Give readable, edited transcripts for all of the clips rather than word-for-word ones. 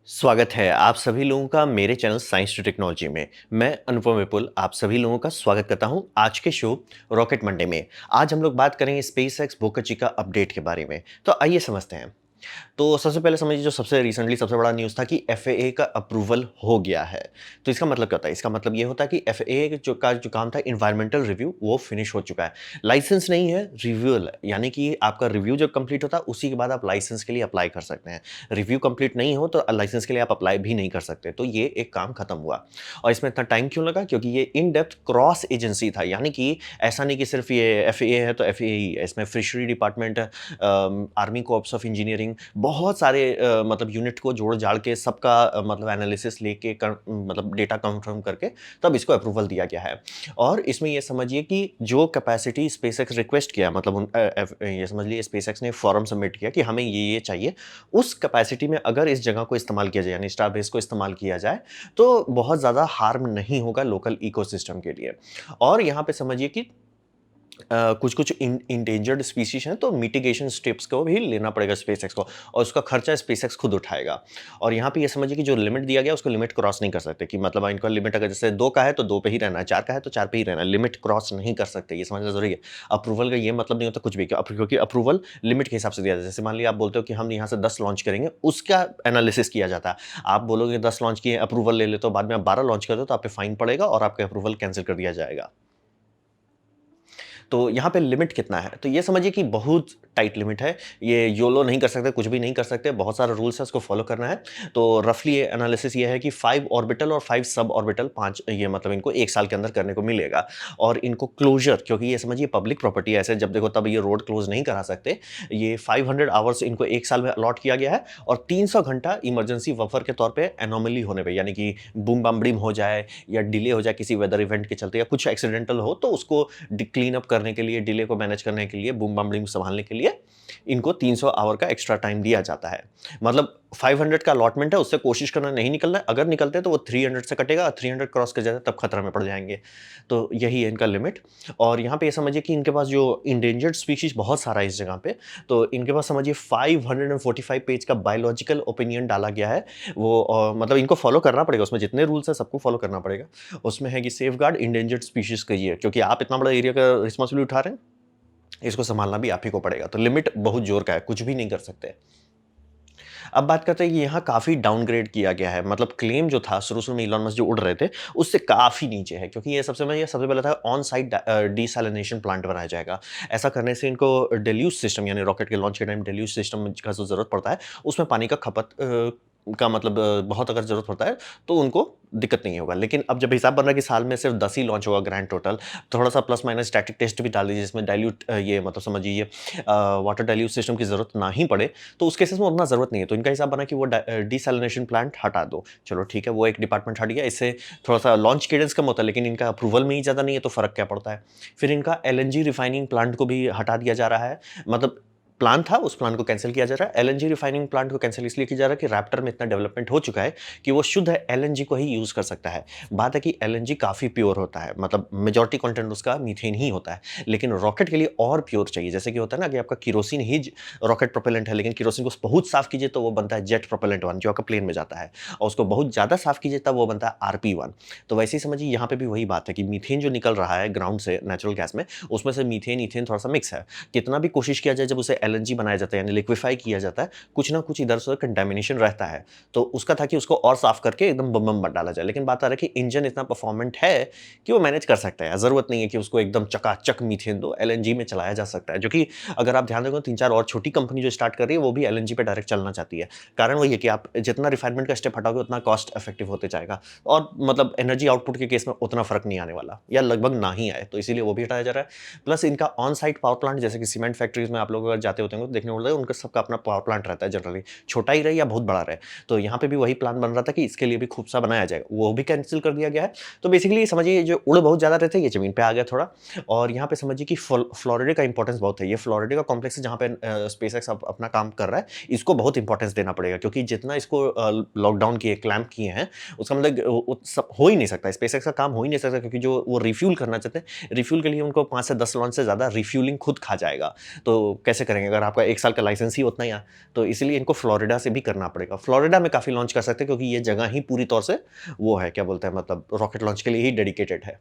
स्वागत है आप सभी लोगों का मेरे चैनल साइंस टू टेक्नोलॉजी में। मैं अनुपम विपुल आप सभी लोगों का स्वागत करता हूं आज के शो रॉकेट मंडे में। आज हम लोग बात करेंगे स्पेस एक्स बोका चिका अपडेट के बारे में। तो आइए समझते हैं। तो सबसे पहले समझिए जो सबसे रिसेंटली सबसे बड़ा न्यूज़ था कि एफएए का अप्रूवल हो गया है। तो इसका मतलब क्या होता है? इसका मतलब ये होता है कि एफएए जो काम था एनवायरमेंटल रिव्यू वो फिनिश हो चुका है। लाइसेंस नहीं है, रिव्यूअल है। यानी कि आपका रिव्यू जब कंप्लीट होता है उसी के बाद आप लाइसेंस के लिए अप्लाई कर सकते हैं। रिव्यू कंप्लीट नहीं हो तो लाइसेंस के लिए आप अप्लाई भी नहीं कर सकते। तो ये एक काम खत्म हुआ। और इसमें इतना टाइम क्यों लगा? क्योंकि ये इन डेप्थ क्रॉस एजेंसी था। यानी कि ऐसा नहीं कि सिर्फ ये एफएए है तो एफएए ही है। इसमें fishery department, army corps of engineering, बहुत सारे मतलब यूनिट को जोड़-जाड़ के सबका मतलब एनालिसिस लेके मतलब डेटा कंफर्म करके तब इसको अप्रूवल दिया गया है। और इसमें ये समझिए कि जो कैपेसिटी स्पेसएक्स रिक्वेस्ट किया मतलब ये समझ लीजिए स्पेसएक्स ने फॉर्म सबमिट किया कि हमें ये चाहिए। उस कैपेसिटी में अगर इस जगह को इस्तेमाल किया जाए यानी स्टारबेस को इस्तेमाल किया जाए, तो बहुत ज़्यादा हार्म नहीं होगा लोकल इकोसिस्टम के लिए। और यहाँ पे समझिए कि कुछ-कुछ इंडेंजर्ड स्पीशीज़ हैं, तो मिटिगेशन स्टेप्स को भी लेना पड़ेगा स्पेसएक्स को और उसका खर्चा स्पेसएक्स खुद उठाएगा। और यहाँ पे ये समझिए कि जो लिमिट दिया गया है, उसको लिमिट क्रॉस नहीं कर सकते कि मतलब इनका लिमिट अगर जैसे 2 का है, तो 2 पे ही रहना है, 4 का है, तो 4 पे ही रहना है, लिमिट क्रॉस नहीं कर सकते, ये समझना ज़रूरी है। अप्रूवल का ये मतलब नहीं होता कुछ भी क्योंकि अप्रूवल लिमिट के हिसाब से दिया जाता है। जैसे मान लिया आप बोलते हो कि हम यहाँ से 10 लॉन्च करेंगे, उसका एनालिसिस किया जाता है। आप बोलोगे 10 लॉन्च किए, अप्रूवल ले लेते हो, बाद में आप 12 लॉन्च कर दो, तो आप पे फाइन पड़ेगा और आपका अप्रूवल कैंसल कर दिया जाएगा। तो यहाँ पे लिमिट कितना है? तो ये समझिए कि बहुत टाइट लिमिट है। ये योलो नहीं कर सकते, कुछ भी नहीं कर सकते, बहुत सारे रूल्स हैं, उसको फॉलो करना है। तो रफली ये एनालिसिस ये है कि 5 ऑर्बिटल और 5 सब ऑर्बिटल 5 ये मतलब इनको 1 साल के अंदर करने को मिलेगा। और इनको क्लोज़र क्योंकि ये समझिए पब्लिक प्रॉपर्टी है, ऐसे जब देखो तब ये रोड क्लोज़ नहीं करा सकते। ये 500 आवर्स इनको 1 साल में अलॉट किया गया है और 300 घंटा इमरजेंसी बफर के तौर पे एनोमली होने पे यानी कि बूम-बाम-बड़ीम हो जाए या डिले हो जाए किसी वेदर इवेंट के चलते या कुछ एक्सीडेंटल हो तो उसको क्लीन अप करने के लिए, डिले को मैनेज करने के लिए, बूम बम ब्लीम संभालने के लिए इनको 300 आवर का एक्स्ट्रा टाइम दिया जाता है। मतलब 500 का अलॉटमेंट है, उससे कोशिश करना नहीं निकलना है। अगर निकलते हैं तो वो 300 से कटेगा, 300 क्रॉस कर जाता है तब खतरा में पड़ जाएँगे। तो यही है इनका लिमिट। और यहाँ पे ये समझिए कि इनके पास जो एंडेंजर्ड स्पीशीज़ बहुत सारा है इस जगह पे। तो इनके पास समझिए 545 पेज का बायोलॉजिकल ओपिनियन डाला गया है। वो मतलब इनको फॉलो करना पड़ेगा, उसमें जितने रूल्स हैं सबको फॉलो करना पड़ेगा। उसमें है कि सेफगार्ड एंडेंजर्ड स्पीशीज़ कहिए क्योंकि आप इतना बड़ा एरिया का रिस्पॉन्सिबिलिटी उठा रहे हैं, इसको सँभालना भी आप ही को पड़ेगा। तो लिमिट बहुत ज़ोर का है, कुछ भी नहीं कर सकते। अब बात करते हैं कि यहाँ काफ़ी डाउनग्रेड किया गया है। मतलब क्लेम जो था शुरू-शुरू में इलॉन मस्क जो उड़ रहे थे, उससे काफ़ी नीचे है क्योंकि ये सबसे पहले था ऑन साइट डिसैलिनेशन प्लांट बनाया जाएगा। ऐसा करने से इनको डिल्यूज़ सिस्टम यानी रॉकेट के लॉन्च के टाइम डिल्यूज़ सिस्टम का जो ज़रूरत पड़ता है, उसमें पानी का खपत का मतलब बहुत अगर ज़रूरत पड़ता है, तो उनको दिक्कत नहीं होगा। लेकिन अब जब हिसाब बन रहा है कि साल में सिर्फ 10 ही लॉन्च होगा ग्रैंड टोटल, थोड़ा-सा प्लस माइनस स्टैटिक टेस्ट भी डाल दीजिए जिसमें डाइल्यूट ये मतलब समझिए वाटर डाइल्यूट सिस्टम की ज़रूरत ना ही पड़े, तो उस केसेस में उतना ज़रूरत नहीं है। तो इनका हिसाब बना कि वो डिसैलिनेशन प्लांट हटा दो। चलो ठीक है, वो एक डिपार्टमेंट हट गया, इससे थोड़ा-सा लॉन्च कैडेंस कम होता है, लेकिन इनका अप्रूवल में ही ज़्यादा नहीं है, तो फ़र्क क्या पड़ता है? फिर इनका एलएनजी रिफाइनिंग प्लांट को भी हटा दिया जा रहा है। मतलब प्लान था, उस प्लान को कैंसल किया जा रहा है। एलएनजी रिफाइनिंग प्लांट को कैंसल इसलिए किया जा रहा है कि रैप्टर में इतना डेवलपमेंट हो चुका है कि वो शुद्ध एलएनजी को ही यूज़ कर सकता है। बात है कि एलएनजी काफ़ी प्योर होता है, मतलब मेजॉरिटी कंटेंट उसका मीथेन ही होता है। लेकिन रॉकेट के लिए और प्योर चाहिए, जैसे कि होता है ना कि आपका केरोसिन ही रॉकेट प्रोपेलेंट है, लेकिन केरोसिन को बहुत साफ कीजिए तो वो बनता है जेट प्रोपेलेंट 1 जो आपका प्लेन में जाता है और उसको बहुत ज़्यादा साफ कीजिए तब वो बनता है आरपी 1। तो वैसे ही समझिए यहाँ पे भी वही बात है कि मीथेन जो निकल रहा है ग्राउंड से नेचुरल गैस में, उसमें से मीथेन, ईथेन थोड़ा-सा मिक्स है। कितना भी कोशिश किया जाए जब उसे एलएनजी बनाया जाता है यानी लिक्विफाई किया जाता है, कुछ ना कुछ इधर से उधर कंटामिनेशन रहता है। तो उसका था कि उसको और साफ करके एकदम बम-बम मत डाला जाए। लेकिन बात आ रहा है कि इंजन इतना परफॉर्मेंट है कि वो मैनेज कर सकता है। ज़रूरत नहीं है कि उसको एकदम चकाचक मीथेन दो, एलएनजी में चलाया जा सकता है। जो कि अगर आप ध्यान दोगे 3-4 और छोटी कंपनी जो स्टार्ट कर रही है, वो भी एलएनजी पे डायरेक्ट चलना चाहती है। कारण वही है कि आप जितना रिफाइनमेंट का स्टेप हटाओगे उतना कॉस्ट इफेक्टिव होते जाएगा और मतलब एनर्जी आउटपुट के केस में उतना फ़र्क नहीं आने वाला या लगभग ना ही आए। तो इसीलिए वो भी हटाया जा रहा है। प्लस इनका ऑन साइट पावर प्लांट जैसे कि सीमेंट फैक्ट्रीज़ में आप लोग अगर जाते होते होंगे तो देखने को मिलता है उनका सबका अपना पावर प्लांट रहता है जनरली, छोटा ही रहे या बहुत बड़ा रहे। तो यहाँ पे भी वही प्लान बन रहा था कि इसके लिए भी खूब सा बनाया जाएगा, वो भी कैंसल कर दिया गया है। तो बेसिकली समझिए जो उड़ बहुत ज़्यादा रहे थे ये ज़मीन पे आ गया थोड़ा। और यहाँ पे समझिए कि फ्लोरिडा का इंपॉर्टेंस बहुत है। ये फ्लोरिडा का कॉम्प्लेक्स है जहाँ पे स्पेसएक्स अपना काम कर रहा है, इसको बहुत इंपॉर्टेंस देना पड़ेगा क्योंकि जितना इसको लॉकडाउन किए, क्लैम्प किए हैं, उसका मतलब सब हो ही नहीं सकता, स्पेसएक्स का काम हो ही नहीं सकता क्योंकि जो वो रिफ्यूल करना चाहते हैं, रिफ्यूल के लिए उनको 5 से 10 लॉन्च से ज़्यादा रिफ्यूलिंग खुद खा जाएगा। तो कैसे करेंगे? पाएंगे अगर आपका 1 साल का लाइसेंस ही उतना ही है। तो इसीलिए इनको फ्लोरिडा से भी करना पड़ेगा। फ्लोरिडा में काफ़ी लॉन्च कर सकते हैं क्योंकि ये जगह ही पूरी तौर से वो है, क्या बोलते हैं, मतलब रॉकेट लॉन्च के लिए ही डेडिकेटेड है।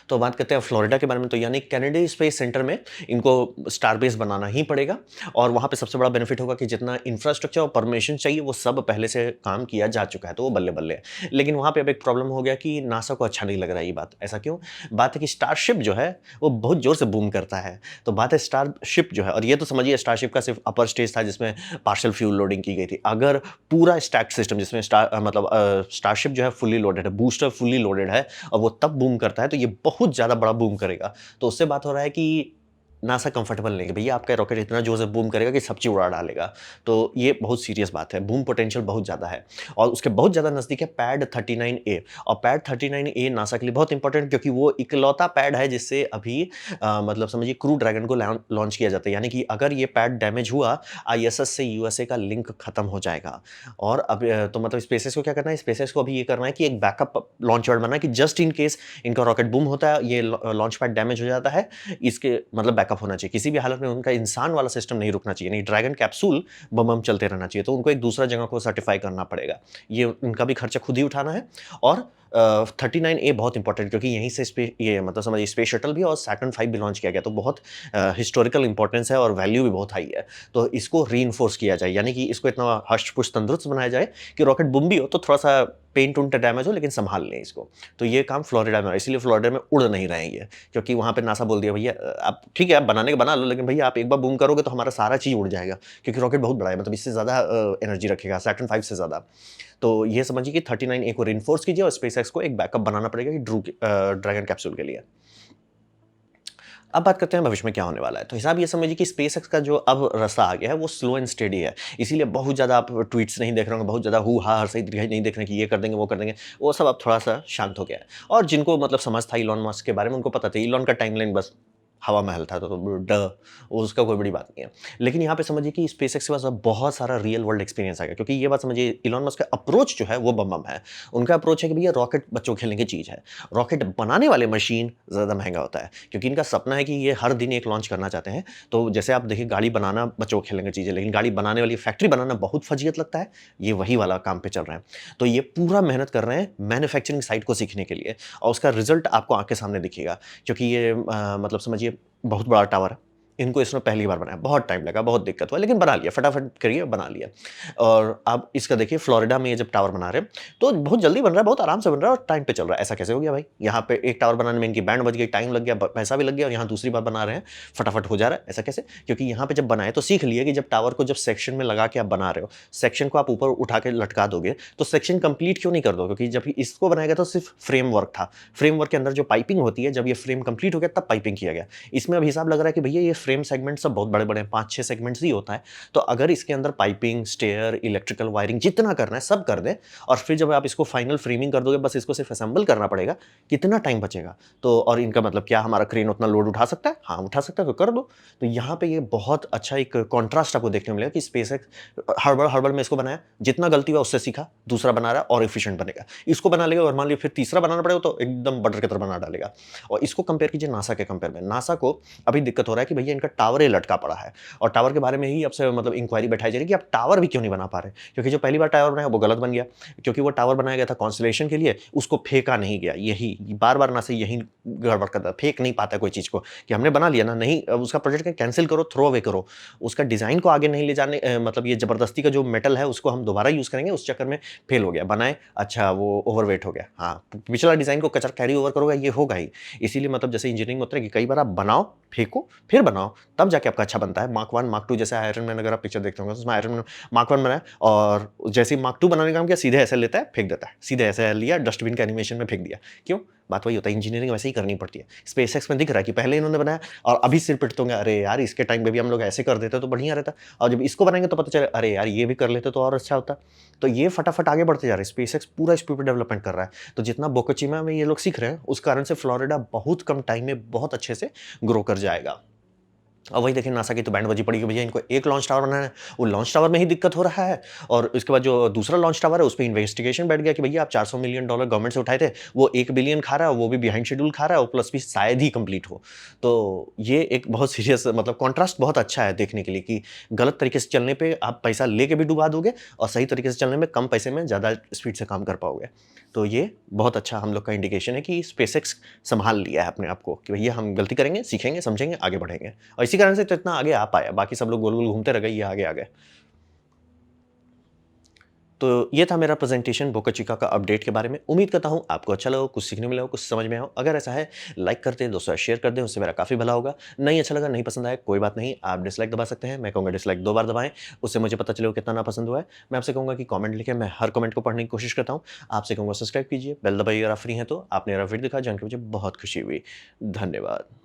तो बात करते हैं फ्लोरिडा के बारे में, तो यानी कैनेडी स्पेस सेंटर में इनको स्टार बेस बनाना ही पड़ेगा और वहाँ पे सबसे बड़ा बेनिफिट होगा कि जितना इंफ्रास्ट्रक्चर और परमिशन चाहिए वो सब पहले से काम किया जा चुका है, तो वो बल्ले-बल्ले है। लेकिन वहाँ पे अब एक प्रॉब्लम हो गया कि नासा को अच्छा नहीं लग रहा है ये बात। ऐसा क्यों? बात है कि स्टारशिप जो है वो बहुत ज़ोर से बूम करता है। तो बात है स्टारशिप जो है, और ये तो समझिए स्टारशिप का सिर्फ अपर स्टेज था जिसमें पार्शियल फ्यूल लोडिंग की गई थी। अगर पूरा स्टैक सिस्टम जिसमें स्टारशिप जो है फुल्ली लोडेड है, बूस्टर फुल्ली लोडेड है और वो तब बूम करता है तो ये बहुत ज़्यादा बड़ा बूम करेगा। तो उससे बात हो रहा है कि नासा कंफर्टेबल नहीं है कि भैया आपका रॉकेट इतना जोर से बूम करेगा कि सब चीज़ उड़ा डालेगा। तो ये बहुत सीरियस बात है, बूम पोटेंशियल बहुत ज़्यादा है और उसके बहुत ज़्यादा नज़दीक है पैड 39A। और पैड 39A नासा के लिए बहुत इंपॉर्टेंट क्योंकि वो इकलौता पैड है जिससे अभी मतलब समझिए क्रू ड्रैगन को लॉन्च किया जाता है। यानी कि अगर ये पैड डैमेज हुआ, आईएसएस से यूएसए का लिंक खत्म हो जाएगा। और अब तो मतलब स्पेसएक्स को क्या करना है, स्पेसएक्स को अभी ये करना है कि एक बैकअप लॉन्च पैड बनाना है कि जस्ट इन केस इनका रॉकेट बूम होता है, ये लॉन्च पैड डैमेज हो जाता है, इसके मतलब बैकअप होना चाहिए। किसी भी हालत में उनका इंसान वाला सिस्टम नहीं रुकना चाहिए, नहीं ड्रैगन कैप्सूल बम चलते रहना चाहिए। तो उनको एक दूसरा जगह को सर्टिफाई करना पड़ेगा, ये उनका भी खर्चा खुद ही उठाना है। और 39A बहुत इंपॉर्टेंट क्योंकि यहीं से ये मतलब समझिए स्पेस शटल भी और सैटर्न 5 भी लॉन्च किया गया, तो बहुत हिस्टोरिकल इंपॉर्टेंस है और वैल्यू भी बहुत हाई है। तो इसको रीइंफोर्स किया जाए, यानी कि इसको इतना हष्ट पुष्ट तंदुरुस्त बनाया जाए कि रॉकेट बम भी हो तो थोड़ा सा पेंट उंट डैमेज हो लेकिन संभाल लें इसको। तो ये काम फ्लोरिडा में है, इसीलिए फ्लोरिडा में उड़ नहीं रहे हैं ये, क्योंकि वहाँ पे नासा बोल दिया भैया आप ठीक है आप बनाने का बना लो, लेकिन भैया आप एक बार बूम करोगे तो हमारा सारा चीज़ उड़ जाएगा, क्योंकि रॉकेट बहुत बड़ा है, मतलब इससे ज़्यादा एनर्जी रखेगा सैटर्न 5 से ज़्यादा। तो ये समझिए कि 39A को रिइंफोर्स कीजिए और स्पेसएक्स को एक बैकअप बनाना पड़ेगा कि ड्रैगन कैप्सूल के लिए। अब बात करते हैं भविष्य में क्या होने वाला है। तो हिसाब ये समझिए कि स्पेसएक्स का जो अब रास्ता आ गया है वो स्लो एंड स्टेडी है। इसीलिए बहुत ज़्यादा आप ट्वीट्स नहीं देख रहे होंगे, बहुत ज़्यादा हू हा हर्षित दिखाई नहीं देख रहे हैं कि ये कर देंगे वो कर देंगे। वो सब अब थोड़ा सा शांत हो गया है। और जिनको मतलब समझ था इलॉन मस्क के बारे में, उनको पता था इलॉन का टाइमलाइन बस हवा महल था, तो उसका कोई बड़ी बात नहीं है। लेकिन यहाँ पे समझिए कि स्पेसएक्स के पास अब बहुत सारा रियल वर्ल्ड एक्सपीरियंस आ गया, क्योंकि ये बात समझिए इलॉन मस्क का अप्रोच जो है वो बम है। उनका अप्रोच है कि भैया रॉकेट बच्चों खेलने की चीज़ है, रॉकेट बनाने वाले मशीन ज़्यादा महंगा होता है, क्योंकि इनका सपना है कि ये हर दिन एक लॉन्च करना चाहते हैं। तो जैसे आप देखिए गाड़ी बनाना बच्चों को खेलने की चीज़ है, लेकिन गाड़ी बनाने वाली फैक्ट्री बनाना बहुत फजीयत लगता है, ये वही वाला काम पे चल रहे हैं। तो ये पूरा मेहनत कर रहे हैं मैन्युफैक्चरिंग साइड को सीखने के लिए, और उसका रिजल्ट आपको आंख के सामने दिखेगा, क्योंकि ये मतलब समझिए बहुत बड़ा टावर है। इनको इसने पहली बार बनाया, बहुत टाइम लगा, बहुत दिक्कत हुआ, लेकिन बना लिया, फटाफट करिए बना लिया। और आप इसका देखिए फ्लोरिडा में ये जब टावर बना रहे हैं, तो बहुत जल्दी बन रहा है, बहुत आराम से बन रहा है और टाइम पे चल रहा है। ऐसा कैसे हो गया भाई? यहाँ पे एक टावर बनाने में इनकी बैंड बज गई, टाइम लग गया, पैसा भी लग गया, और यहाँ दूसरी बार बना रहे हैं, फटाफट हो जा रहा है। ऐसा कैसे? क्योंकि यहाँ पे जब बनाए तो सीख लिए कि जब टावर को जब सेक्शन में लगा के आप बना रहे हो, सेक्शन को आप ऊपर उठा के लटका दोगे, तो सेक्शन कंप्लीट क्यों नहीं कर दो? क्योंकि जब इसको बनाया गया तो सिर्फ फ्रेमवर्क था। फ्रेमवर्क के अंदर जो पाइपिंग होती है, जब ये फ्रेम कंप्लीट हो गया तब पाइपिंग किया गया। इसमें अब हिसाब लग रहा है कि भैया ये फ्रेम सेगमेंट सब बहुत बड़े-बड़े हैं, 5-6 सेगमेंट्स ही होता है। तो अगर इसके अंदर पाइपिंग, स्टेयर, इलेक्ट्रिकल वायरिंग जितना करना है सब कर दें, और फिर जब आप इसको फाइनल फ्रेमिंग कर दोगे, बस इसको सिर्फ असेंबल करना पड़ेगा, कितना टाइम बचेगा? तो और इनका मतलब क्या हमारा क्रेन उतना लोड उठा सकता है? हाँ, उठा सकता है, तो कर दो। तो यहाँ पे ये बहुत अच्छा एक कॉन्ट्रास्ट आपको देखने को मिलेगा कि स्पेसएक्स हड़बड़-हड़बड़ में इसको बनाया, जितना गलती हुआ उससे सीखा, दूसरा बना रहा है और एफिशिएंट बनेगा। इसको बना लेगा और मान लीजिए फिर तीसरा बनाना पड़ेगा तो एकदम बटर की तरह बना डालेगा। और इसको कंपेयर कीजिए नासा के कंपेयर में। नासा को अभी दिक्कत हो रहा है कि भैया इनका टावर ही लटका पड़ा है, और टावर के बारे में ही अब से मतलब इंक्वायरी बैठाई जा रही है कि आप टावर भी क्यों नहीं बना पा रहे, क्योंकि जो पहली बार टावर बनाया वो गलत बन गया, क्योंकि वो टावर बनाया गया था कॉन्स्टलेशन के लिए, उसको फेंका नहीं गया। यही बार-बार नासा यही गड़बड़ करता है, फेंक नहीं पाता है कोई चीज़ को, कि हमने बना लिया ना, नहीं अब उसका प्रोजेक्ट कैंसिल करो, थ्रो अवे करो। उसका डिज़ाइन को आगे नहीं ले जाने मतलब ये ज़बरदस्ती का जो मेटल है उसको हम दोबारा यूज़ करेंगे, उस चक्कर में फेल हो गया। बनाए, अच्छा वो ओवरवेट हो गया। हाँ, पिछला डिज़ाइन को कचरा कैरी ओवर करोगे, ये होगा ही। इसीलिए मतलब जैसे इंजीनियरिंग में होता है कि कई बार आप बनाओ, फेंको, फिर बनाओ, तब जाके आपका अच्छा बनता है। मार्क 1, मार्क 2 जैसे आयरन मैन अगर आप पिक्चर देखते होंगे, तो उसमें आयरन मैन मार्क 1 बनाया और जैसे ही मार्क 2 बनाने का काम किया, सीधे ऐसे लेता है, फेंक देता है। सीधे ऐसे लिया, डस्टबिन के एनिमेशन में फेंक दिया। क्यों? बात वही होता है, इंजीनियरिंग वैसे ही करनी पड़ती है। स्पेसएक्स में दिख रहा है कि पहले इन्होंने बनाया और अभी सिर पिटते होंगे, अरे यार इसके टाइम पे भी हम लोग ऐसे कर देते तो बढ़िया रहता, और जब इसको बनाएंगे तो पता चले अरे यार ये भी कर लेते तो और अच्छा होता। तो ये फटाफट आगे बढ़ते जा रहे हैं। स्पेसएक्स पूरा इस पे डेवलपमेंट कर रहा है। तो जितना बोका चिमा में ये लोग सीख रहे हैं, उस कारण से फ्लोरिडा बहुत कम टाइम में बहुत अच्छे से ग्रो कर जाएगा। और वही देखिए नासा की तो बैंड बजी पड़ी कि भैया इनको एक लॉन्च टावर बनाना है, वो लॉन्च टावर में ही दिक्कत हो रहा है। और उसके बाद जो दूसरा लॉन्च टावर है उस पे इन्वेस्टिगेशन बैठ गया कि भैया आप $400 मिलियन गवर्नमेंट से उठाए थे, वो 1 बिलियन खा रहा है, वो भी बिहाइंड शेड्यूल खा रहा है और प्लस भी शायद ही कंप्लीट हो। तो ये एक बहुत सीरियस मतलब कॉन्ट्रास्ट बहुत अच्छा है देखने के लिए कि गलत तरीके से चलने पे आप पैसा लेके भी डुबा दोगे और सही तरीके से चलने में कम पैसे में ज़्यादा स्पीड से काम कर पाओगे। तो ये बहुत अच्छा हम लोग का इंडिकेशन है कि स्पेसएक्स सँभाल लिया है अपने आप को कि भैया हम गलती करेंगे, सीखेंगे, समझेंगे, आगे बढ़ेंगे। और इसी कारण से तो इतना आगे आ पाया, बाकी सब लोग गोल-गोल घूमते रह गए, ये आगे आ गए। तो ये था मेरा प्रेज़ेंटेशन बोका चिका का अपडेट के बारे में। उम्मीद करता हूँ आपको अच्छा लगा हो, कुछ सीखने मिला हो, कुछ समझ में आया हो। अगर ऐसा है लाइक कर दें, दोस्तों शेयर कर दें, उससे मेरा काफ़ी भला होगा। नहीं अच्छा लगा, नहीं पसंद आया, कोई बात नहीं, आप डिसलाइक दबा सकते हैं। मैं कहूँगा डिसलाइक 2 बार दबाएँ, उससे मुझे पता चलेगा कितना नापसंद हुआ है। मैं आपसे कहूँगा कि कमेंट लिखें, मैं हर कमेंट को पढ़ने की कोशिश करता हूँ। आपसे कहूँगा सब्सक्राइब कीजिए, बेल दबाइए अगर आप फ्री हैं तो। आपने मेरा वीडियो देखा जान के मुझे बहुत खुशी हुई। धन्यवाद।